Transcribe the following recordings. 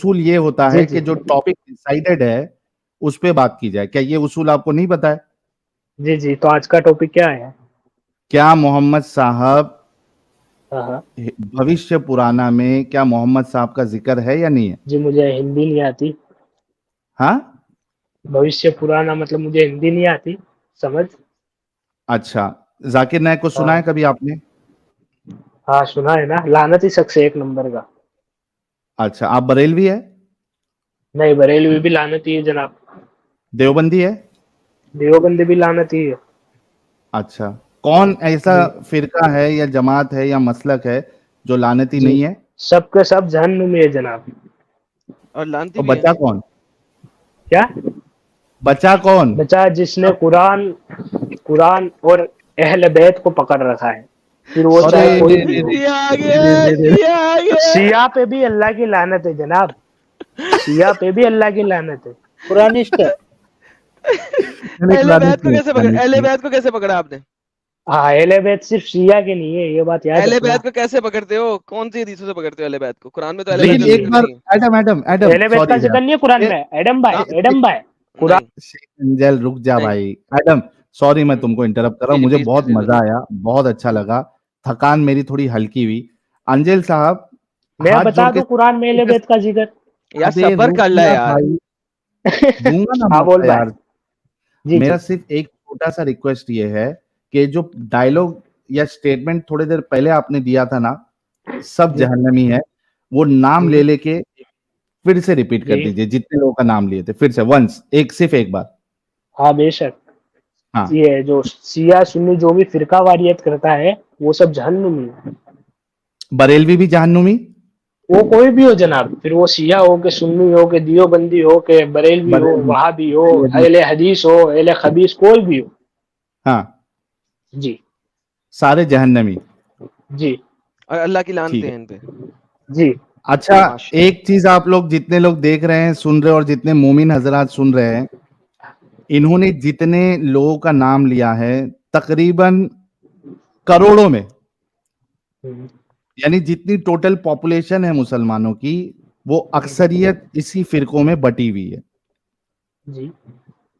उसूल ये होता जी है जी कि जो टॉपिक डिसाइडेड है उस पे बात की जाए। क्या ये उसूल आपको नहीं पता है? जी जी। तो आज का टॉपिक क्या है? क्या मोहम्मद साहब हाँ हाँ। भविष्य पुराना में क्या मोहम्मद साहब का जिक्र है या नहीं है? जी मुझे हिंदी नहीं आती। हाँ, भविष्य पुराना मतलब मुझे हिंदी नहीं आती समझ। अच्छा। जाकिर नायक को सुना है हाँ कभी आपने? हाँ सुना है ना, लानती शख्स है एक नंबर का। अच्छा, आप बरेलवी है? नहीं, बरेलवी भी लानती है जनाब। देवबंदी है? देवबंदी भी लानती है। अच्छा। कौन ऐसा जी फिरका है या जमात है या मसलक है जो लानती जी। नहीं है? सबके सब जहन्नुम में है जनाब। और लानती और भी है। बचा कौन? क्या? बचा कौन? बचा जिसने कुरान कुरान और अहले बैत को पकड़ रखा है, फिर वो अरे चाहे कोई भी हो। ये आ रे गया, रे रे। ये आ गया। शिया पे भी अल्लाह की लानत है जनाब। शिया पे भी अल्लाह की लानत है। कुरानिस्ट है। नहीं, अहले लानत बैत को नहीं, कैसे पकड़, लानत अहले नहीं। बैत को कैसे पकड़ा आपने? हाँ, अहले बैत सिर्फ शिया के नहीं है, ये बात याद अहले रखना। बैत को कैसे पकड़ते हो? कौन सी हदीसों से पकड़ते हो अहले बैत को? कुरान में तो अहले बैत लेकिन का जी एक जिक्र बार नहीं है। एडम एडम एडम अहले बैत का सॉरी जिक्र यार। नहीं है कुरान ए- में। एडम भाई, कहाँ? एडम भाई, कुरान। नहीं एंजल रुक जा नहीं। भाई। एडम, सॉरी मैं तुमको इंटरप्ट कर रहा हूँ, प्लीज मुझे प्लीज बहुत प्लीज मजा आया, बहुत अच्छा लगा। थकान मेरी थोड़ी हल्की हुई। अंजल साहब, मैं हाथ जोड़ बता के। दूं कुरान में अहले बैत का जिक्र? यार अबे सब्र रुक कर ले ना यार। भाई, दूंगा ना हाँ बोल मौका भाई। यार। जी मेरा जी सिर्फ एक छोटा सा रिक्वेस्ट ये है कि जो डायलॉग या स्टेटमेंट थोड़ी देर पहले आपने दिया था ना, सब जी जहन्नमी है, वो नाम ले जी लेके फिर से रिपीट कर जी। दीजिए, जितने लोगों का नाम लिए थे, फिर से वंस, एक सिर्फ एक बार। हाँ बेशक। हाँ। ये जो शिया सुन्नी जो भी फिरका वारियत करता है वो सब जहन्नुमी है। बरेलवी भी जहन्नुमी? वो कोई भी हो जनाब, फिर वो शिया हो के सुन्नी हो के दियोबंदी हो के बरेलवी हो बरेलवी, वहाबी हो सैयदी, अहले हदीस हो अहले खबीस कोई भी हो। हाँ, जी सारे जहन्नमी। जी और अल्लाह की लानते ठीक है। हैं इन पे। जी अच्छा, माश एक चीज आप लोग जितने लोग देख रहे हैं, सुन रहे हैं, और जितने मोमिन हजरात सुन रहे हैं, इन्होंने जितने लोगों का नाम लिया है, तकरीबन करोड़ों में, यानी जितनी टोटल पॉपुलेशन है मुसलमानों की, वो अक्सरियत इसी फिरकों में बटी हुई है। जी।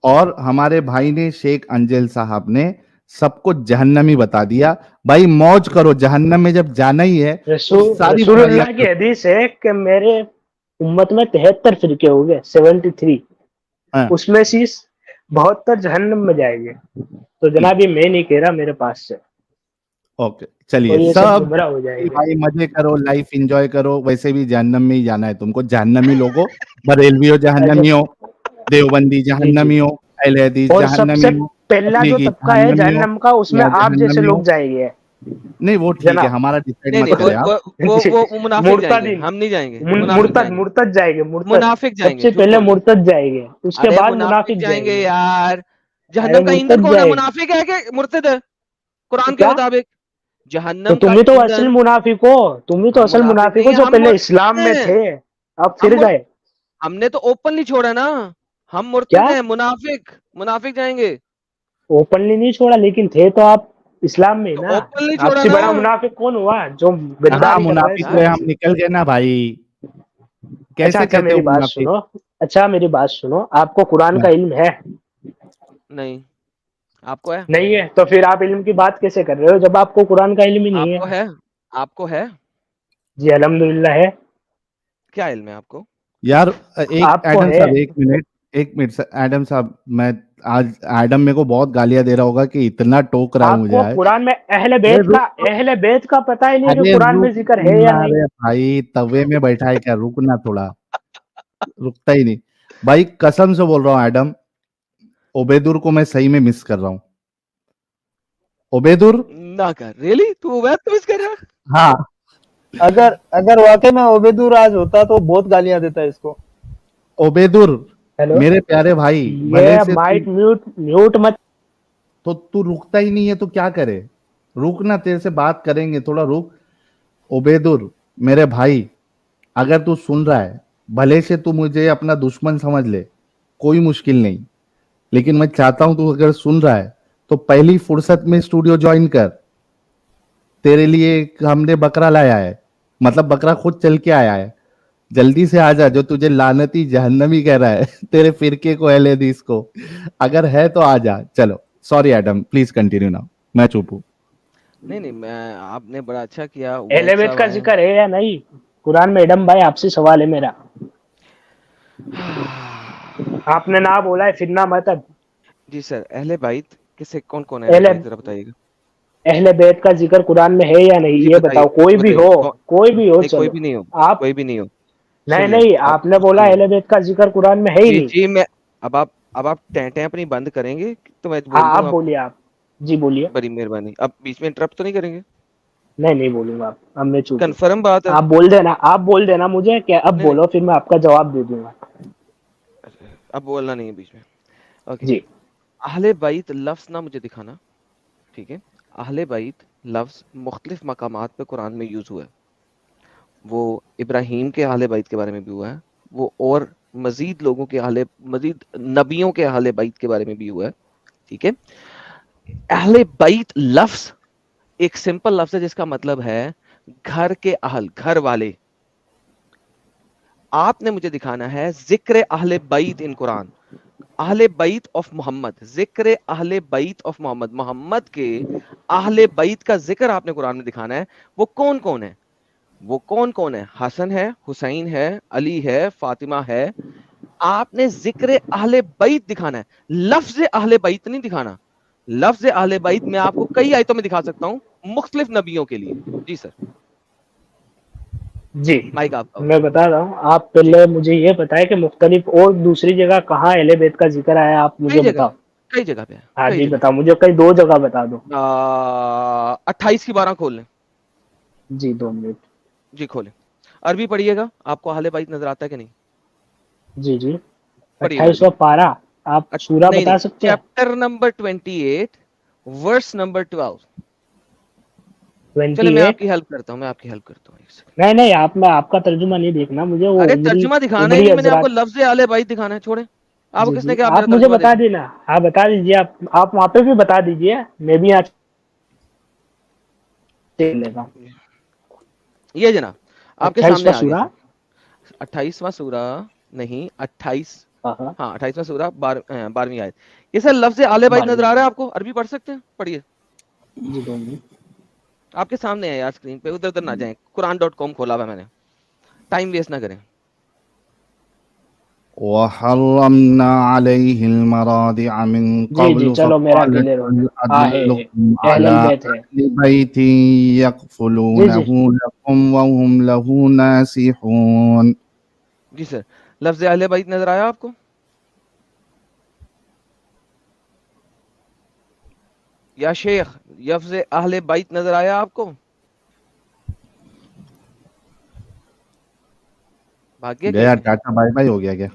और हमारे भाई ने, शेख अंजल साहब ने, सबको जहन्नमी बता दिया। भाई मौज करो, जहन्नम में जब जाना ही है तो सारी बुराइयां रसूलुल्लाह की हदीस है कि मेरे उम्मत में 73 फिरके हो गए, 73। हाँ, उसमें से 72 जहन्नम में जाएंगे। तो ठीक, जनाब ये मैं नहीं कह रहा, मेरे पास से। ओके, चलिए और ये सब सब। गुमराह हो जाएंगे। भाई मजे करो, लाइफ एंजॉय करो, वैसे भी जहन्नम में ही जाना है तुमको। जहन्नमी लोगो, बरेलवी हो अच्छा। जहन्नमी हो, देवबंदी जी जी। जहन्नमी हो, अहले हदीस और सबसे जहन्नमी हो, पहला जो तबलीगी तबका है जहन्नमी हो, जहन्नम का, उसमें या आप जैसे जहन्नमी लोग हो। जाएंगे नहीं वो ठीक है, जनाब। हमारा डिसाइड नहीं मत नहीं, करें आप। वो मुनाफिक जाएंगे, मुर्तद हम नहीं जाएंगे। मुनाफिक मुर्तद जाएंगे, मुर्तद जाएंगे, मुर्तद। मुनाफिक जाएंगे, सबसे झूठ पहले बोल रहे हो। मुर्तद जाएंगे, उसके अरे बाद मुनाफिक मुनाफिक जाएंगे जाएंगे। यार। अरे जहन्नम का ईंधन मुर्तद कौन है? जाएंगे मुनाफिक है कि मुर्तद है? तो कुरान के क्या? मुताबिक तो जहन्नम का तुम ही तो असल ईंधन। मुनाफिक हो, तुम ही तो हम असल मुनाफिक मुनाफिक नहीं हो है, जो हम पहले इस्लाम मुर्तद में हैं। थे, अब हम फिर मुर... गए। हमने तो ओपनली छोड़ा ना। हम क्या? मुर्तद हैं, मुनाफिक मुनाफिक जाएंगे। ओपनली नहीं छोड़ा, लेकिन थे तो आप इस्लाम में ही तो ना। ओपनली छोड़ा आपसे ना बड़ा मुनाफिक कौन हुआ जो कहाँ गद्दारी कर रहा है मुनाफिक इसमें? हुए, हम निकल गए ना भाई। अच्छा कैसे अच्छा कहते हो मेरी बात मुनाफिक? सुनो। अच्छा मेरी बात सुनो, आपको कुरान का इल्म है? नहीं। आपको है? नहीं है तो फिर आप इल्म की बात कैसे कर रहे हो जब आपको कुरान का इल्म ही नहीं है? आपको है? आपको है? जी अल्हम्दुलिल्लाह है। क्या इल्म है आपको? यार एक आपको एडम है? साहब, एक मिनट, एक मिनट सर, एडम साहब, मैं आज एडम मेरे को बहुत गालियां दे रहा होगा कि इतना टोक रहा है मुझे आपको आज। कुरान में अरे रुक तो, अहले बैत का पता ही नहीं कि अरे कुरान में रुक जिक्र है या ना नहीं? रे भाई, तवे में बैठा है क्या? रुकना थोड़ा, रुकता ही नहीं। भाई कसम से बोल रहा हूँ एडम, ओबेदुर को मैं सही में मिस कर रहा हूँ। ओबेदुर, ना कर, रियली तू वैद तो मिस कर रहा है? हाँ, अगर अगर वाकई में ओबेदुर आज होता तो बहुत गालियां देता इसको। ओबेदुर हेलो। मेरे प्यारे भाई, भले ये से माइक तू, म्यूट म्यूट मत। तो तू रुकता ही नहीं है तो क्या करे? रुक ना, तेरे से बात करेंगे, थोड़ा रुक। ओबेदुर मेरे भाई, अगर तू सुन रहा है, भले से तू मुझे अपना दुश्मन समझ ले, कोई मुश्किल नहीं, लेकिन मैं चाहता हूं तू अगर सुन रहा है तो पहली फुर्सत में स्टूडियो ज्वाइन कर। तेरे लिए हमने बकरा लाया है, मतलब बकरा खुद चल के आया है, जल्दी से आ जा, जो तुझे लानती जहन्नमी कह रहा है तेरे फिरके को, अहले हदीस को, अगर है तो आ जा। चलो sorry Adam, please continue now, मैं चुप हूँ। नहीं नहीं, मैं आपने बड़ा अच्छा किया। अहले वाहिद बैत साहब का आए जिक्र है या नहीं कुरान में? एडम भाई आपसे सवाल है मेरा, आपने ना बोला है फिर ना मत। अब जी सर, अहले बैत किसे, कौन कौन है अहले अहले बैत, जरा बताइएगा। अहले बैत का जिक्र कुरान में है या नहीं, जी ये बताइए, बताओ। कोई भी बताइए हो, कोई भी हो, नहीं कोई चलो। भी नहीं हो, आप कोई भी नहीं हो। नहीं सुनिए नहीं, आप, आपने बोला सुनिए। अहले बैत का जिक्र कुरान में है ही जी नहीं। जी, मैं अब आप टें अपनी बंद करेंगे तो मैं हाँ बोल आप दूं आपको। बोलिए, आप जी बोलिए। बड़ी मेहरबानी, अब बीच में इंटरप्ट तो नहीं करेंगे? नहीं नहीं बोलूंगा, आप अब मैं चुप हूँ। कंफर्म बात है? आप बोल देना, आप बोल देना मुझे क्या, अब नहीं नहीं, बोलो फिर मैं आपका जवाब दे दूंगा। अब बोलना नहीं है बीच में। ओके। जी अहले बैत लफ्ज ना मुझे दिखाना, ठीक है? अहले बैत लफ्ज मुख्तलिफ मकामात पे कुरान में यूज हुआ है। वो इब्राहीम के अहले बैत के बारे में भी हुआ है, वो और मजीद लोगों के अहले, मजीद नबियों के अहले बैत के बारे में भी हुआ है, ठीक है? अहले बैत लफ्ज एक सिंपल लफ्ज है जिसका मतलब है घर के अहल, घर वाले। आपने मुझे दिखाना है जिक्र अहले बैत इन कुरान, अहले बैत ऑफ मोहम्मद, जिक्र अहले बैत ऑफ मोहम्मद, मोहम्मद के अहले बैत का जिक्र आपने कुरान में दिखाना है। वो कौन कौन है? वो कौन कौन है? हसन है, हुसैन है, अली है, फातिमा है। आपने जिक्र अहले बैत दिखाना है, लफ्ज अहले बैत नहीं दिखाना। लफ्ज अहले बैत मैं आपको कई आयतों में दिखा सकता हूं, मुख्तलिफ नबियों के लिए। जी सर, जी माइक आपका। मैं बता रहा हूँ। आप जी, पहले मुझे ये बताएं कि मुख्तलिफ और दूसरी जगह कहाँ अहले बैत का जिक्र आया, आप कई मुझे जगह बताओ। पे, कई जगह पे है, हाँ कई जी जगह बताओ, मुझे कई दो जगह बता दो। पे। 28 की 12 खोल लें। जी 2 मिनट। जी खोलें। अरबी पढ़िएगा, आपको अहले बैत नजर आता है कि नहीं? जी जी। पढ़िएगा अरबी। 28वां पारा, आप सूरा नहीं बता नहीं, सकते हैं? Chapter number 28, verse number 12। चले, मैं 28। आपकी हेल्प करता हूँ, मैं आपकी हेल्प करता हूँ, एक सेकंड। नहीं नहीं, आप, मैं आपका तर्जुमा नहीं देखना मुझे, वो अरे उमरी, तर्जुमा दिखाना ही उमरी नहीं, मैंने आपको हजरात। लफ्ज अहले बैत दिखाना है, छोड़े। आपको जी किसने जी, कहा आप आप मेरा मुझे तर्जुमा बता देखो? देना। हाँ बता दीजिए, आप वहाँ पे भी बता दीजिए, मैं भी यहाँ देख लेता हूँ। ये जनाब आपके सामने 28वां आ गया। सूरा। 28वां सूरा, नहीं 28, हाँ हाँ, हाँ 28वां सूरा, 12वीं आयत। ये सर लफ्ज अहले बैत नजर 12वीं आ रहा आयत। है आपको? अरबी पढ़ सकते हैं, पढ़िए। जी 2 मिनट। आपके सामने है यार स्क्रीन पे, उधर उधर ना जाएं। कुरान.com खोला हुआ है मैंने, टाइम वेस्ट ना करें। वहर्रमना अलैहिल मरादिअ मिन जी जी, क़ब्लु चलो मेरा फ़क़ालत क्लियर हो हल गया। हाँ है, अदल्लुकुम अला अहलल बैत है। अहलि बैतिन जी जी यक़फ़ुलूनहु लकुम व हुम लहू नासिहून। जी सर, लफ्ज अहले बैत नजर आया आपको? या शेख, लफ्ज अहले बैत नजर आया आपको? भाग्य कहीं गया, पे? टाटा बाय बाय हो गया क्या?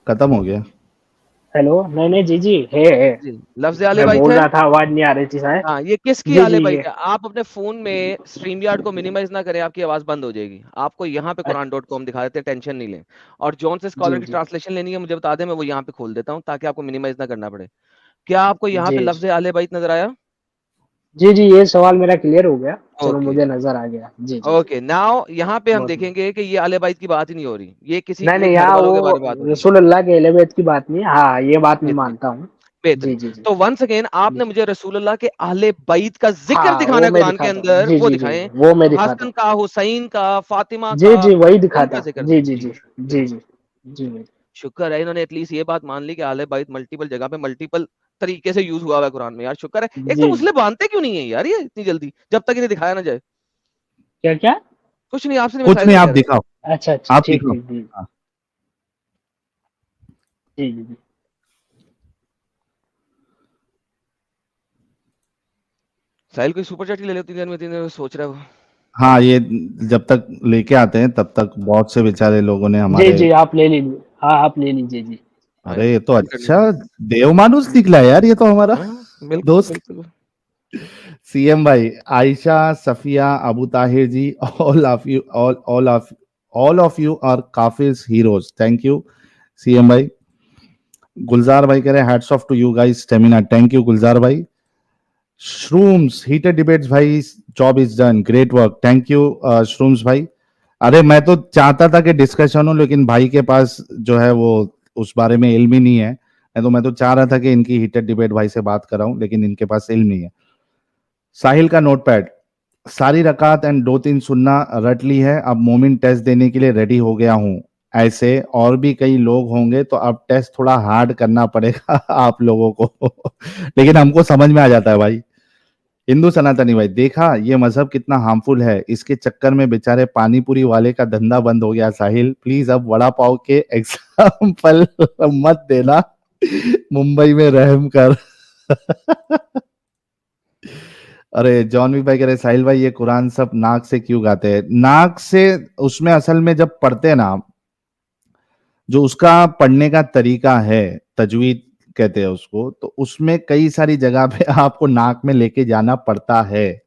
खत्म हो गया? हेलो, नहीं नहीं जी जी है। जी, लफ्ज अहले मैं बैत बोल है। रहा था, आवाज नहीं आ रही थी शायद। हाँ, ये किसकी जी अहले जी बैत ये। है? आप अपने फोन में स्ट्रीम यार्ड को मिनिमाइज ना करें, आपकी आवाज बंद हो जाएगी। आपको यहाँ पे कुरान.com दिखा देते हैं, टेंशन नहीं लें। और जॉन से स्कॉलर जी की जी ट्रांसलेशन लेनी है मुझे बता दें, मैं वो यहाँ पे खोल देता हूँ ताकि आपको मिनिमाइज ना करना पड़े। क्या आपको यहाँ जी पे जी लफ्ज अहले बैत नजर आया? जी जी, ये सवाल मेरा क्लियर हो गया, चलो ओके, मुझे नजर आ गया। जी जी जी, ओके नाउ यहाँ पे हम बहुत बढ़िया। देखेंगे कि ये अहले बैत की बात ही नहीं हो रही, ये किसी नहीं ये नहीं, घर यहाँ वालों के बारे में वो बात हो रही है। रसूल अल्लाह के अहले बैत की बात नहीं है। हाँ ये बात मैं बेहतरीन, मानता हूँ। जी बेहतरीन। जी जी तो वंस अगेन आपने जी। मुझे रसूलुल्लाह के अहले बैत का जिक्र हाँ दिखाना वो है मैं कुरान के दिखाता हूँ। अंदर, जी वो जी जी, दिखाएं। वो मैं तो दिखाता हसन हूँ। का, हुसैन का, फातिमा जी का, जी वही दिखाता उनका हूँ। जिक्र जी करें। जी जी जी जी जी जी। जी जी जी शुक्र है इन्होंने एटलीस्ट ये बात मान ली कि अहले बैत मल्टीपल जगह पे मल्टीपल तरीके से यूज हुआ है कुरान में। यार शुक्र है। एक तो जी। मुस्लिम बांधते क्यों नहीं है यार ये इतनी जल्दी, जब तक इन्हें दिखाया ना जाए? क्या क्या? कुछ नहीं, आपसे मैं कुछ साहिल नहीं, से आप कह रहा था। दिखाओ, अच्छा अच्छा, आप ठीक दिखाओ। ठीक जी हाँ। जी जी जी। साहिल कोई सुपर चैट ही ले लो, 3 दिन में 3 दिन सोच रहा हो। हाँ, ये जब तक लेके आते हैं तब तक बहुत से बेचारे लोगों ने जी हमारे, जी आप ले लीजिए, हाँ आप ले लीजिए जी। हाँ, अरे ये तो कर अच्छा लीजिए। देव मानुस निकला यार, ये तो हमारा हाँ, बिल्कुल दोस्त। बिल्कुल। सीएम भाई, Ayesha, Safiya, Abu Tahir ji, all of you, all of you are काफिज हीरोज, थैंक यू सीएम भाई। गुलजार भाई कह रहे हैं hats off to you guys, stamina, thank you Gulzar भाई। श्रूम्स, हीटेड डिबेट्स भाई, job is done, great work, thank you Shrooms भाई। अरे मैं तो चाहता था कि डिस्कशन हो, लेकिन भाई के पास जो है वो उस बारे में इल्म ही नहीं है। मैं तो चाह रहा था कि इनकी हीटेड डिबेट भाई से बात कराऊं, लेकिन इनके पास इल्म नहीं है। साहिल का नोटपैड, सारी रकात एंड 2-3 सुन्ना रट ली है, अब मोमिन टेस्ट देने के लिए रेडी हो गया हूं। ऐसे और भी कई लोग होंगे तो अब टेस्ट थोड़ा हार्ड करना पड़ेगा आप लोगों को लेकिन हमको समझ में आ जाता है भाई। हिंदू सनातनी भाई, देखा ये मजहब कितना हार्मफुल है, इसके चक्कर में बेचारे पानी पूरी वाले का धंधा बंद हो गया। साहिल प्लीज अब वड़ा पाव के एग्जाम्पल मत देना, मुंबई में रहम कर अरे जॉन वी भाई कह रहे साहिल भाई ये कुरान सब नाक से क्यों गाते हैं? नाक से उसमें असल में जब पढ़ते हैं ना, जो उसका पढ़ने का तरीका है, तजवीद कहते हैं उसको, तो उसमें कई सारी जगह पे आपको नाक में लेके जाना पड़ता है।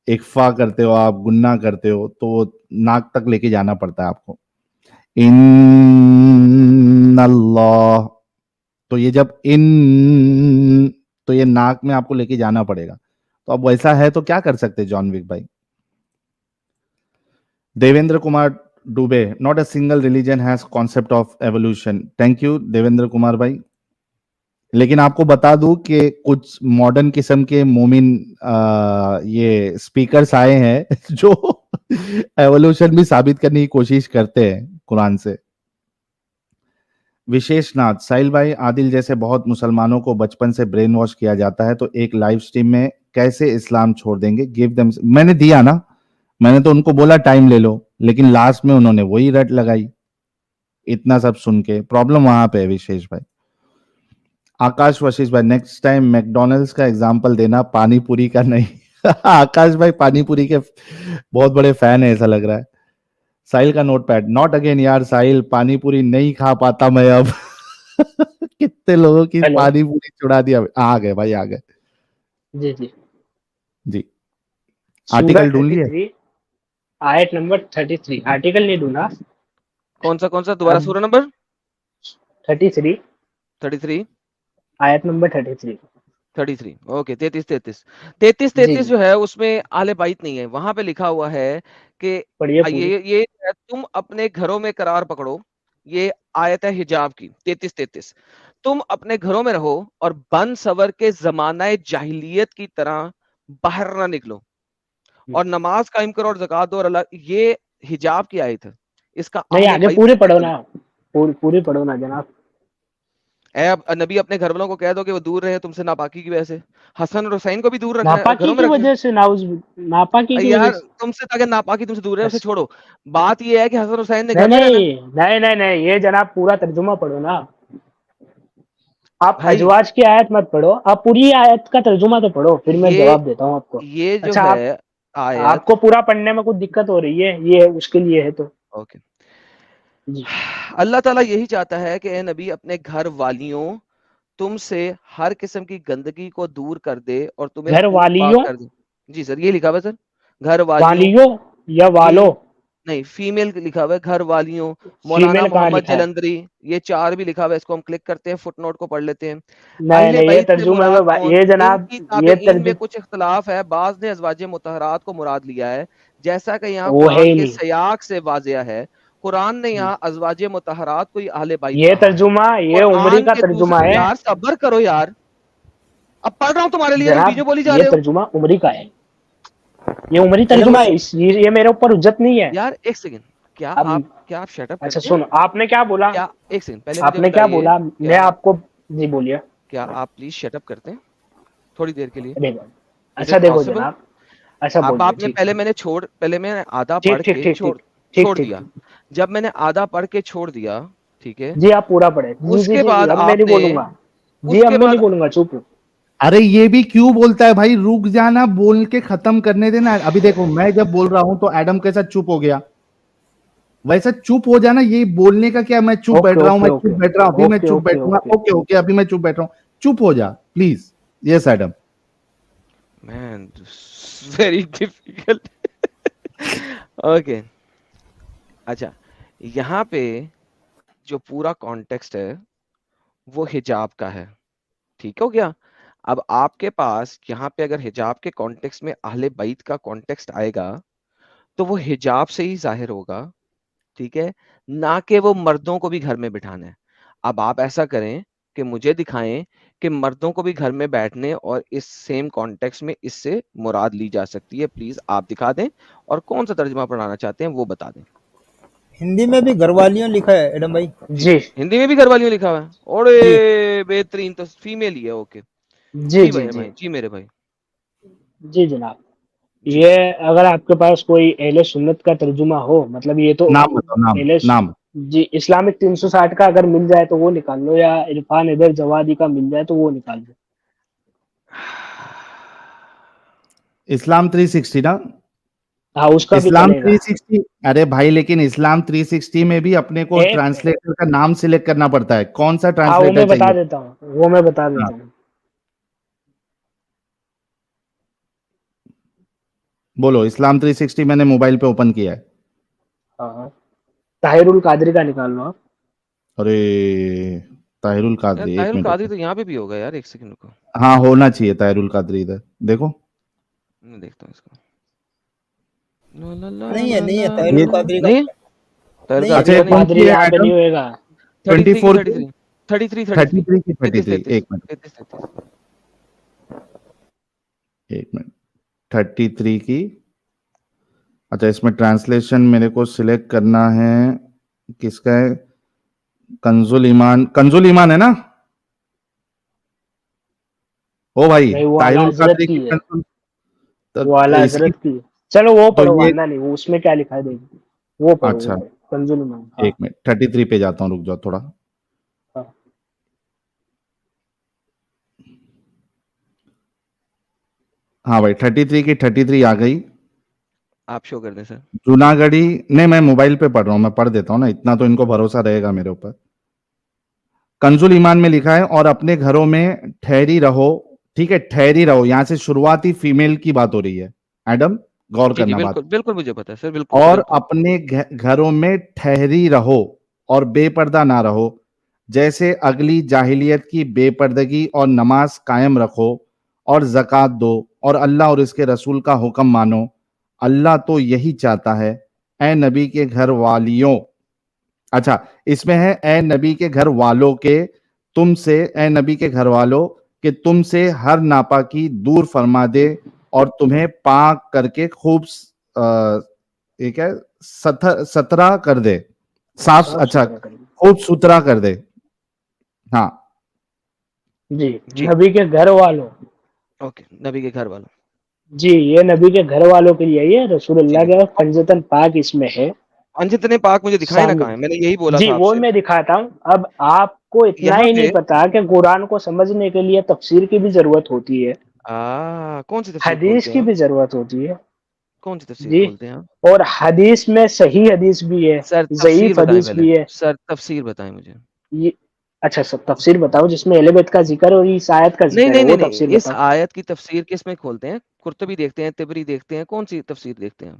इक्फा करते हो आप, गुन्ना करते हो, तो नाक तक लेके जाना पड़ता है आपको। इन अल्लाह, तो ये जब इन, तो ये नाक में आपको लेके जाना पड़ेगा। तो अब वैसा है तो क्या कर सकते हैं जॉन विक भाई। देवेंद्र कुमार डुबे, not a single religion has concept of evolution. Thank you Devendra Kumar भाई। लेकिन आपको बता दूं कि कुछ मॉडर्न किस्म के मोमिन ये स्पीकर्स आए हैं जो एवोल्यूशन भी साबित करने की कोशिश करते हैं कुरान से। विशेषनाथ, साहिल भाई आदिल जैसे बहुत मुसलमानों को बचपन से ब्रेन वॉश किया जाता है, तो एक लाइव स्ट्रीम में कैसे इस्लाम छोड़ देंगे? Give them. मैंने दिया ना, मैंने तो उनको बोला टाइम ले लो, लेकिन लास्ट में उन्होंने वही रट लगाई। इतना सब सुन के प्रॉब्लम वहां पे है विशेष भाई। आकाश वशिष्ठ भाई, नेक्स्ट टाइम मैकडोनल्ड्स का एग्जांपल देना, पानी पूरी का नहीं आकाश भाई पानी पूरी के बहुत बड़े फैन है ऐसा लग रहा है। साहिल का नोटपैड, नॉट अगेन यार साहिल, पानी पूरी नहीं खा पाता मैं अब कितने लोगों की हेलो। पानी पूरी छुड़ा दिया। आ गए भाई, आ गए जी जी। जी। सूरा आर्टिकल ढूंढ लिए? 33 आयत नंबर 33। आर्टिकल नहीं ढूंढा। कौन सा दोबारा अब सूरा नंबर? 33 33। आयत नंबर 33। 33 ओके। 33 जी जो है उसमें आले बाइत नहीं है, वहां पे लिखा हुआ है कि पढ़िए पूरी। ये है, तुम अपने घरों में करार पकड़ो। ये आयत है हिजाब की 33। तुम अपने घरों में रहो और बन सवर के जमाना जाहिलियत की तरह बाहर ना निकलो, और नमाज कायम करो और ज़कात दो और अल्लाह। ये हिजाब की आयत है, इसका नहीं, अहले आगे बैत पूरे से पढ़ो मतलब ना। पूरी पढ़ो ना जनाब। अब नबी अपने घर वालों को कह दो कि वो दूर रहे तुमसे नापाकी की वजह से। हसन और हुसैन को भी दूर रखना है, नापाकी घरों में की रखना वजह से नाउज, नापाकी है की वजह यार। से। तुमसे ताकि नापाकी तुमसे दूर रहे, उसे अच्छा, छोड़ो। बात ये है कि हसन हुसैन ने नहीं घर में रहना है नहीं नहीं नहीं नहीं, ये जनाब पूरा तर्जुमा पढ़ो ना। आप भाई। अजवाज की आयत मत पढ़ो, आप पूरी आयत का तर्जुमा तो पढ़ो, फिर मैं ये जवाब देता हूँ आपको। ये जो अच्छा, है आप आयत। आपको पूरा पढ़ने में कुछ दिक्कत हो रही है, ये उसके लिए है तो। ओके। जी। अल्लाह ताला यही चाहता है कि ए नबी अपने घर वालियों, तुमसे हर किस्म की गंदगी को दूर कर दे और तुम्हें घर खूब पाक वालियों, कर दे। जी सर, ये लिखा हुआ है सर, घर वालियों। वालियों या ये वालो? नहीं, फीमेल लिखा हुआ है, घर वालियों। मौलाना फीमेल कहाँ मोहम्मद लिखा है? जलंधरी, ये 4 भी लिखा हुआ है। इसको हम क्लिक करते हैं, फुटनोट को पढ़ लेते हैं। नहीं अहले नहीं, ये बैत से तर्जुमे में मुराद कौन? ये जनाब, इनकी ये ताबेईन में तर्जुम कुछ इख्तलाफ है, बाज ने अज़वाजे मुतहरात को मुराद लिया है, जैसा कि यहाँ वो है कुरान ही के नहीं। सयाक से वाज़िया है। कुरान ने यहाँ अज़वाजे मुतहरात को ही अहले बैत ये कहा है। तर्जुमा, ये उमरी कुरान का के तर्जुमा दूसरे, है यार सब्र करो यार, अब पढ़ रहा हूँ तुम्हारे लिए, तुम जनाब। बीजों बोली जा ये रहे हो। तर्जुमा उमरी का है, ये उमरी यार तर्जुमा है। ये मेरे ऊपर हुज्जत नहीं है। यार एक सेकंड, अब क्या आप शट अप अच्छा करते हैं? सुनो, आपने क्या बोला? क्या, एक सेकंड पहले मुझे आपने क्या बताइए, बोला, मैं क्या आपको। जी बोलिए। क्या आप प्लीज शट अप करते हैं थोड़ी देर के लिए? देखो, इज अच्छा इट देखो पॉसिबल? जनाब। अच्छा अब बोलिए, आपने ठीक है। पहले मैंने आधा ठीक पढ़ ठीक के ठीक छोड़ ठीक ठीक छोड़ ठीक दिया। ठीक। जब मैंने आधा पढ़ के छोड़ दिया, ठीक है, जी आप पूरा पढ़े। जी जी उसके जी जी, बाद अब मैं नहीं आपने बोलूंगा। जी अब उसके मैं नहीं बाद बोलूंगा, चुप रहो। अरे ये भी क्यों बोलता है भाई? रुक जाना, बोल के खत्म करने देना। अभी देखो मैं जब बोल रहा हूं तो एडम के साथ चुप हो गया, वैसा चुप हो जाना। ये बोलने का क्या, मैं चुप ओके बैठ रहा हूं, मैं ओके चुप ओके बैठ रहा हूं, अभी मैं ओके चुप ओके बैठूंगा। ओके। ओके ओके, अभी मैं चुप बैठ रहा हूं, चुप हो जा please. Yes Adam. Man, very difficult. Okay. अच्छा, यहाँ पे जो पूरा कॉन्टेक्स्ट है वो हिजाब का है, ठीक हो गया? अब आपके पास यहाँ पे अगर हिजाब के कॉन्टेक्स्ट में अहले बैत का कॉन्टेक्स्ट आएगा, तो वो हिजाब से ही जाहिर होगा, ठीक है, ना कि वो मर्दों को भी घर में बिठाना है। अब आप ऐसा करें कि मुझे दिखाएं कि मर्दों को भी घर में बैठने और इस सेम कॉन्टेक्स्ट में इससे मुराद ली जा सकती है, प्लीज आप दिखा दें, और कौन सा तर्जुमा पढ़ाना चाहते हैं वो बता दें। हिंदी में भी घरवालियों लिखा है एडम भाई। जी हिंदी में भी घरवालियों लिखा हुआ है, जी ओरे बेहतरीन, तो फीमेल ही है, ओके। जी जी जी भाई, जी भाई जी मेरे भाई, जी जनाब। जी ये अगर आपके पास कोई अहले सुन्नत का तर्जुमा हो, मतलब ये तो नाम बताओ, नाम अहले नाम। जी, इस्लामिक 360 का अगर मिल जाए तो वो निकाल लो, या इरफान इधर जवादी का मिल जाए तो वो निकाल लो। इस्लाम 360 ना? हाँ, उसका भी इस्लाम चलेगा। 360, अरे भाई लेकिन इस्लाम 360 में भी अपने को एक ट्रांसलेटर का नाम सिलेक्ट करना पड़ता है, कौन सा हाँ, वो ट्रांसलेटर मैं बता चाहिए? देता हूँ, वो मैं बता हाँ, देता हूँ। बोलो। इस्लाम 360 मैंने मोबाइल पे ओपन किया है। हाँ हाँ, ताहिरुल कादरी का निकाल लो आप। अरे ताहिरुल यार कादरी, एक ताहिरुल मिनट कादरी रुको। तो यहाँ पे भी होगा यार, एक सेकंड को हाँ होना चाहिए ताहिरुल कादरी इधर, देखो। मैं देखता हूँ इसको। ला ला ला नहीं है, ला नहीं है, ला ये ताहिरुल ला। कादरी का नहीं, ताहिरुल नहीं है। अच्छा, कादरी ये का नहीं ताहिरुल है। कौन कादरी सी है यहाँ पे एडम? नहीं होएगा। 33 की 24 की? 33, 33 33, 33 की 33 33, 33, एक मिनट, 33 33। एक मिनट। 33 की। अच्छा, इसमें ट्रांसलेशन मेरे को सिलेक्ट करना है। किसका है? कंजुल ईमान, कंजुल ईमान है ना? ओ भाई, नहीं, वो आला ताहिरुल हजरत कादरी की की है, कंजुल। वो तो आला इसकी, हजरत की है। चलो वो तो पढ़ो, ये, वांदा नहीं, वो उसमें क्या लिखा है देखो, वो पढ़ो, वो अच्छा पढ़ो कंजुल ईमान। हाँ एक मिनट, 33 पे जाता हूँ, रुक जाओ थोड़ा। हाँ। हाँ भाई, 33 की 33 आ गई। आप शो कर दें सर। जूनागढ़ी। नहीं, मैं मोबाइल पे पढ़ रहा हूँ, मैं पढ़ देता हूँ ना, इतना तो इनको भरोसा रहेगा मेरे ऊपर। कंजुल ईमान में लिखा है, और अपने घरों में ठहरी रहो। ठीक है, ठहरी रहो, यहां से शुरुआती फीमेल की बात हो रही है। एडम, गौर जी जी, करना बात। बिल्कुल बिल्कुल मुझे पता है सर, बिल्कुल और बिल्कुल। अपने घरों में ठहरी रहो और बेपर्दा ना रहो, जैसे अगली जाहिलियत की बेपर्दगी, और नमाज कायम रखो और जक़ात दो, और अल्लाह और इसके रसूल का हुक्म मानो। अल्लाह तो यही चाहता है, ए नबी के घर वालियों। अच्छा, इसमें है ए नबी के घर वालों के, तुमसे, ए नबी के घर वालों कि तुमसे हर नापाकी दूर फरमा दे, और तुम्हें पाक करके खूब एक है सतरा कर दे, साफ, साफ अच्छा, सुथरा करेंगे। खूब सुथरा कर दे। हाँ, जी, जी, नबी के घर वालों। ओके, नबी के घर वालों। जी, ये नबी के घर वालों के लिए, ये रसूल ठीक अल्लाह है, के पंजतन पाक इसमें है अंजितने पाक मुझे दिखाए ना, शामिल। कहाँ है, मैंने यही बोला जी, था वो आपसे। मैं दिखाता हूँ। अब आपको इतना यहाँ ही नहीं पे पता कि कुरान को समझने के लिए तफसीर की भी जरूरत होती है, कौन सी तफसीर हदीस खोलते की हैं आप? भी जरूरत होती है। कौन सी तफसीर जी, खोलते हैं आप? और हदीस में सही हदीस भी है, सर तफसीर ज़ईफ बताएं हदीस पहले, भी है। सर तफसीर बताएं मुझे। ये अच्छा, सब तफसीर बताओ जिसमें अहले बैत का जिक्र और इस आयत का नहीं जिक्र है, नहीं नहीं वो नहीं, तफसीर इस बताओ। आयत की तफसीर किस में खोलते हैं? कुर्तुबी देखते हैं, तिबरी देखते हैं, कौन सी तफसीर देखते हैं?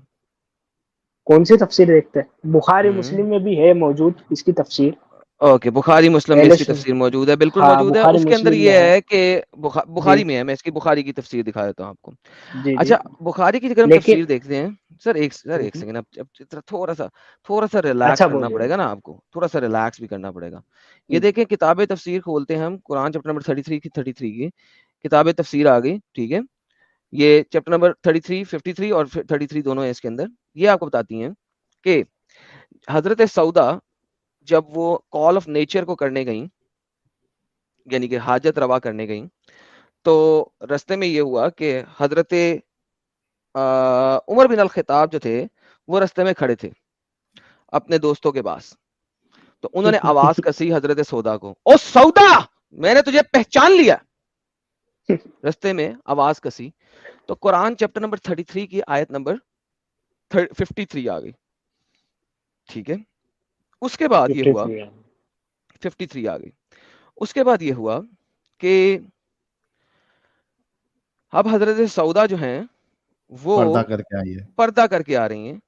कौन सी तफसीर देखते हैं? बुखारी हम्म, मुस्लिम में भी है मौजूद इसकी तफसीर। ओके, बुखारी मुस्लिम में अहले इसकी सुन तफसीर मौजूद है, बिल्कुल हाँ, मौजूद है। बुखारी उसके अंदर मुस्लिम में ये है। है कि जी बुखारी में है, मैं इसकी बुखारी की तफसीर दिखा देता हूँ आपको। जी जी। अच्छा, बुखारी की अगर हम लेकिन तफसीर देखते हैं, सर एक सेकंड, अब थोड़ा सा रिलैक्स अच्छा, करना बोलिए। पड़ेगा ना आपको, थोड़ा सा रिलैक्स भी करना पड़ेगा। ये हम्म, देखें, किताब तफसीर खोलते हैं हम, कुरान चैप्टर नंबर 33 की किताब तफसीर आ गई, ठीक है। ये चैप्टर नंबर 33, 53 और 33 दोनों है इसके अंदर। ये आपको बताती हैं कि हजरत सऊदा जब वो कॉल ऑफ नेचर को करने गई, यानी कि हाजत रवा करने गई, तो रास्ते में ये हुआ कि हजरत उमर बिन अल खिताब जो थे, वो रास्ते में खड़े थे अपने दोस्तों के पास। तो उन्होंने आवाज कसी हजरत सौदा को, ओ सौदा, मैंने तुझे पहचान लिया। रास्ते में आवाज कसी, तो कुरान चैप्टर नंबर 33 की आयत नंबर 53 आ गई, ठीक है। उसके बाद ये हुआ, 53 है। 53 आ गई। उसके बाद ये हुआ कि अब हजरत सौदा जो हैं वो पर्दा करके आई है। पर्दा करके आ रही हैं।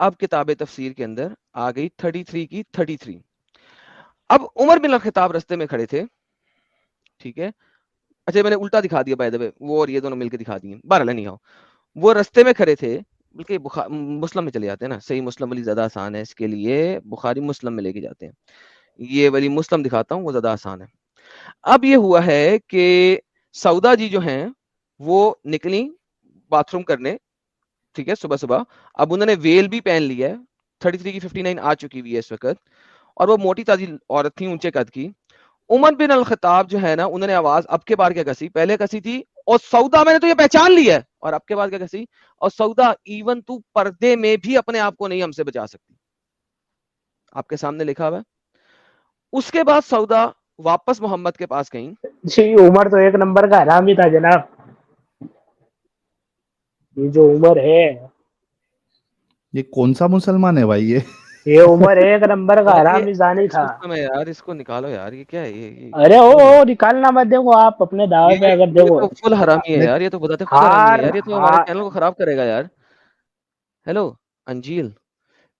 अब किताब तफसीर के अंदर आ गई 33 की 33। अब उमर बिन खिताब रस्ते में खड़े थे, ठीक है। अच्छा, मैंने उल्टा दिखा दिया बाय द वे, वो और ये दोनों मिलकर दिखा दिए, बहरहाल नहीं हो। वो रस्ते में खड़े थे, बल्कि मुस्लिम में चले जाते हैं ना, सही मुस्लिम वाली ज्यादा आसान है, इसके लिए बुखारी मुस्लिम में लेके जाते हैं। ये वाली मुस्लिम दिखाता हूँ, वो ज्यादा आसान है। अब ये हुआ है कि सौदा जी जो हैं वो निकली बाथरूम करने, ठीक है, सुबह सुबह। अब उन्होंने वेल भी पहन लिया है, 33 की 59 आ चुकी हुई है इस वक्त, और वो मोटी ताजी औरत थी, ऊंचे कद की। उमर बिन अल खत्ताब जो है ना, उन्होंने आवाज अब के बार क्या कसी, पहले कसी थी, और सौदा मैंने तो ये पहचान लिया है, और अब के बाद क्या कसी, और सौदा इवन तू पर्दे में भी अपने आप को नहीं हमसे बचा सकती। आपके सामने लिखा हुआ है। उसके बाद सौदा वापस मोहम्मद के पास गई। जी, उमर तो एक नंबर का हरामी था जनाब। ये जो उमर है, ये कौन सा मुसलमान है भाई ये उमर एक नंबर का यार ये हरामी जानी था। सिस्टम है यार, इसको निकालो यार, ये क्या है ये अरे ओ निकालना मत, देखो आप अपने दावे पे अगर ये देखो। तो फुल हरामी है मैं- यार, ये तो बताते खुद हरामी है हार यार, ये तो हमारे हार चैनल को खराब करेगा यार। हेलो अंजील,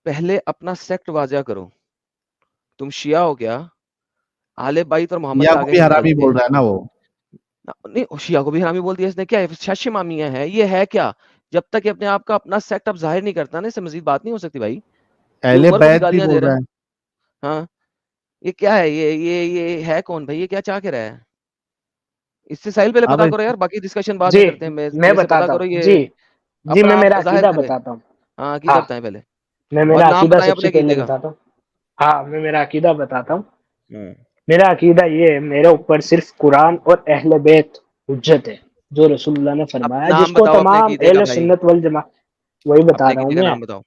पहले अपना सेक्ट वाजा करो। तुम शिया हो क्या? आले बैत और मोहम्मद मियाँ के को आगे भी नहीं हरामी निकलते। बोल रहा है ना वो। नहीं, शिया को भी हरामी बोल दिया इसने, क्या है शश इमामिया है, ये है क्या? जब तक ये अपने आप का अपना सेक्ट अब जाहिर नहीं करता ना, इससे मजीद बात नहीं हो सकती भाई। ये अहले उमर को भी बैत भी गालियां दे बोल रहा रहा है। है। हाँ, ये क्या है, ये है कौन भाई, ये क्या चाह के रहा है? इससे साहिल पहले पता अबे करो यार, बाकी डिस्कशन बाद जी, में करते हैं, मैं मेरे से पता बताता करो हूँ ये जी। जी, अपना मैं आप मेरा जाहिर अकीदा करे। बताता हूँ। हाँ, अकीदा हाँ, बताएं पहले, मैं और मेरा नाम अकीदा बताएं सबसे अपने पहले अकीदे का। बताता हूँ। हाँ, मैं मेरा अकीदा बताता हूँ। हम्म, मेरा अकीदा ये है, मेरे ऊपर सिर्फ कुरान और अहले बैत हुज्जत है, जो रसूलुल्लाह ने अब फरमाया, नाम जिसको बताओ अपने तमाम अकीदे का अहले भाई, सुन्नत वल जमा। वही बता अपने रहा हूँ अकीदे का मैं, नाम बताओ।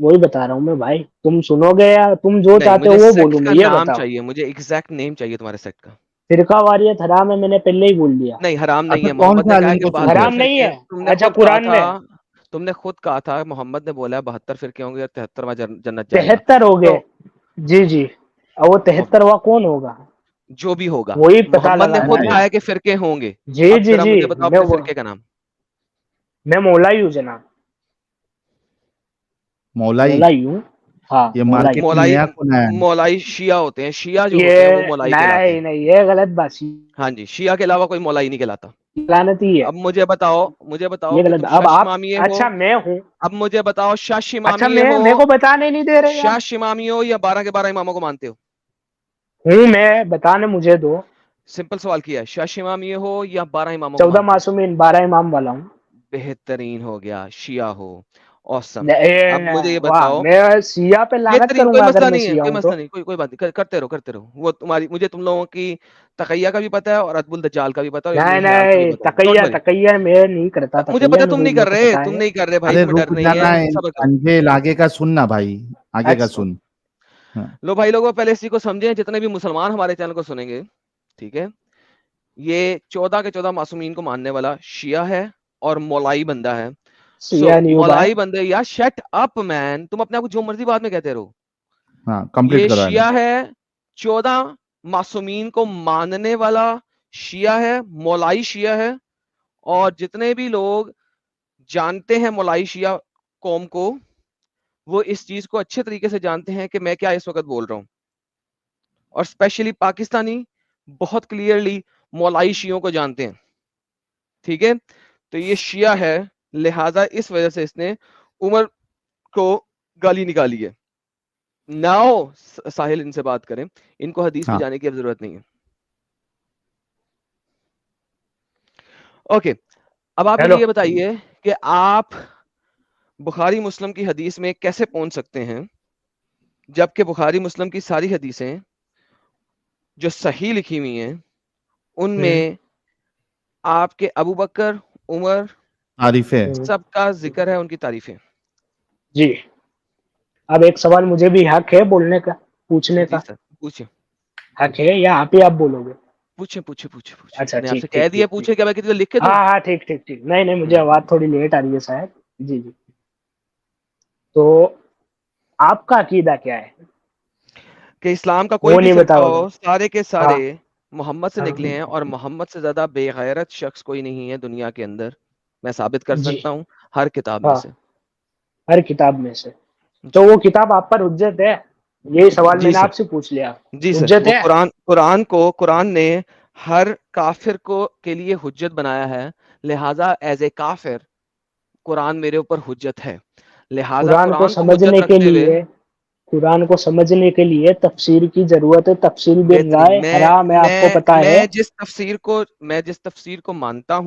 वही बता रहा हूँ मैं भाई। तुम सुनोगे या तुम जो नहीं, चाहते हो मुझे वो सेक्ट बोलूँ मैं, का ये नाम बताओ। चाहिए, मुझे एग्जैक्ट नेम चाहिए तुम्हारे सेक्ट का। फिरका वारियत हराम है, मैंने पहले ही बोल दिया। नहीं, हराम नहीं अच्छा है, कौन मोहम्मद से ने कहा है आलिम कि को सुनते 72 हराम हो? नहीं फिरके, है। तुमने अच्छा, खुद कहा कुरान था, में तुमने खुद कहा था, मोहम्मद ने बोला 72 फिरके होंगे और 73वां जन्नत जाएगा। 73 हो गए। तो जी जी, और वो मोह- 73वां कौन होगा? जो भी होगा, वही पता मोहम्मद ने लगाना खुद मौलाई। है। कहा है कि फिरके होंगे। जी अब जी जरा जी, मुझे बताओ अपने फिरके का नाम। मैं मौलाई हूँ जनाब, मौलाई। मौलाई हूँ। हाँ, ये मौलाई। मार्केट में मौलाई, नया खुला है। मौलाई शिया होते हैं, शिया जो होते हैं वो ये मौलाई कहलाते नहीं हैं। नहीं, ये गलत बात, हाँ जी, शिया के अलावा कोई मौलाई नहीं कहलाता। लानती है। अब मुझे बताओ ये कि गलत, तुम अब शश आप, इमामिये हो। अच्छा मैं हूँ। अब मुझे बताओ, शश अच्छा, इमामिये मैं, हो, मेरे को बताने नहीं दे रहे यार। शश इमामी हो, या 12 के 12 इमामों को मानते हो? हूँ मैं, बताने मुझे दो। सिंपल सवाल किया है, शश इमामिये हो या 12 इमामों को 14 मानते हो? मासूमीन, 12 इमाम वाला हूँ। बेहतरीन, हो गया, शिया हो। ऑसम। अब मुझे ये वाह, बताओ, मैं सिया पे लानत बेहतरीन, कोई करूंगा अगर मसला मैं नहीं है, सिया कोई हूँ तो। मसला नहीं, कोई बात नहीं, करते रहो करते रहो, वो तुम्हारी, मुझे तुम लोगों की तकैया का भी पता है, और अतबुल दज्जाल का भी पता है, और इल्मुल नहीं हिराम का भी नहीं, पता है, डोंट तकैया वरी। तकैया मैं नहीं करता, मुझे तकैया पता है तुम नहीं कर मेरे को रहे, पता तुम है। नहीं कर रहे भाई, अरे तुम्हें डर रुक नहीं जाना है, है। सब्र करो। अंजेल आगे का सुनना भाई। आगे का अच्छा, सुन। हाँ। लो भाई लोगों, पहले इसी को समझें, जितने भी मुसलमान हमारे चैनल को सुनेंगे, ठीक है, ये 14 के 14 मासूमीन को मानने वाला शिया है और मौलाई बंदा है। सिया नहीं हूँ भाई। मौलाई बंदे, या शट अप मैन, तुम अपने आप को जो मर्जी बाद में कहते रहो। हाँ कंप्लीट ये करो आगे। शिया है, 14 मासूमीन को मानने वाला शिया है, मौलाई शिया है। और जितने भी लोग जानते हैं मौलाई शिया कौम को, वो इस चीज को अच्छे तरीके से जानते हैं कि मैं क्या इस वक्त बोल रहा हूं। और स्पेशली पाकिस्तानी बहुत क्लियरली मौलाई शियों को जानते हैं, ठीक है। तो ये शिया है, लिहाजा इस वजह से इसने उमर को गाली निकाली है। नाओ साहिल, इनसे बात करें, इनको हदीस में हाँ जाने की अब जरूरत नहीं है। ओके, अब आप मुझे हेलो। ये बताइए कि आप बुखारी मुस्लिम की हदीस में कैसे पहुंच सकते हैं, जबकि बुखारी मुस्लिम की सारी हदीसें जो सही लिखी हुई हैं, हम्म उनमें आपके अबू बकर, उमर, तारीफ है। हम्म, सबका जिक्र है, उनकी तारीफें। जी। अब एक सवाल मुझे भी हक है बोलने का, पूछने जी का। सर, पूछिए हक है या आप ही आप बोलोगे? पूछिए पूछिए पूछिए पूछिए, अच्छा, मैंने आपसे ठीक कह ठीक दिया, ठीक ठीक। पूछे क्या, मैं किसी को लिख के हाँ दूं? हाँ, ठीक ठीक ठीक, नहीं नहीं, मुझे हम्म, आवाज थोड़ी लेट आ रही है शायद। जी जी। तो आपका अकीदा क्या है? कि इस्लाम का कोई वो भी नहीं फिरका बताओगे? हो, सारे के हाँ सारे मोहम्मद से निकले हैं, हाँ। और मोहम्मद से ज्यादा बेगैरत शख्स कोई नहीं है दुनिया के अंदर। मैं साबित कर जी सकता हूँ हर किताब में हाँ, से। हर किताब में से। तो जी वो किताब आप पर हुज्जत है? यही सवाल जी मैंने सर, आपसे पूछ लिया। जी सर, हुज्जत वो है? कुरान ने हर काफिर को के लिए हुज्जत बनाया है। लिहाजा एज ए काफिर कुरान मेरे ऊपर हुज्जत है। लिहाजा कुरान को कुरान को हुज्जत समझने के रखते हुए लिए कुरान को समझने के लिए तफसीर की जरूरत है। तफसीर बिल बेहतरीन। राय हराम है, आपको पता है। मैं जिस तफसीर को मानता हूँ